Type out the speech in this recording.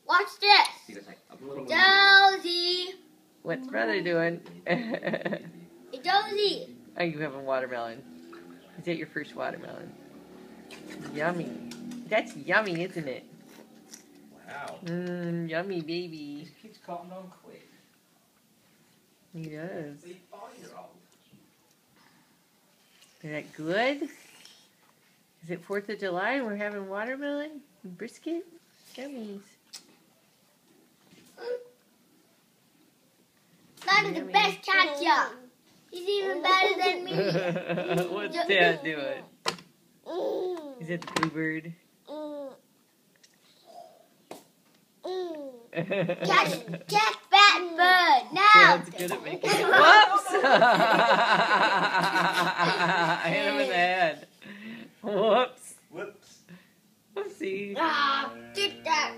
Watch this. Josie. What's brother doing? Josie. Are you having watermelon? Is that your first watermelon? Yummy. That's yummy, isn't it? Wow. Yummy, baby. This kid's cotton on quick. He does. He's 5-year-old. Is that good? Is it 4th of July and we're having watermelon and brisket? Yummies. That is the best ketchup. He's even better than me. What's Dad doing? Is it the bluebird? Catch fat bird now. Dad's good at making it. Whoops! I hit him in the head. Whoops. Whoops. Whoopsie. Get that.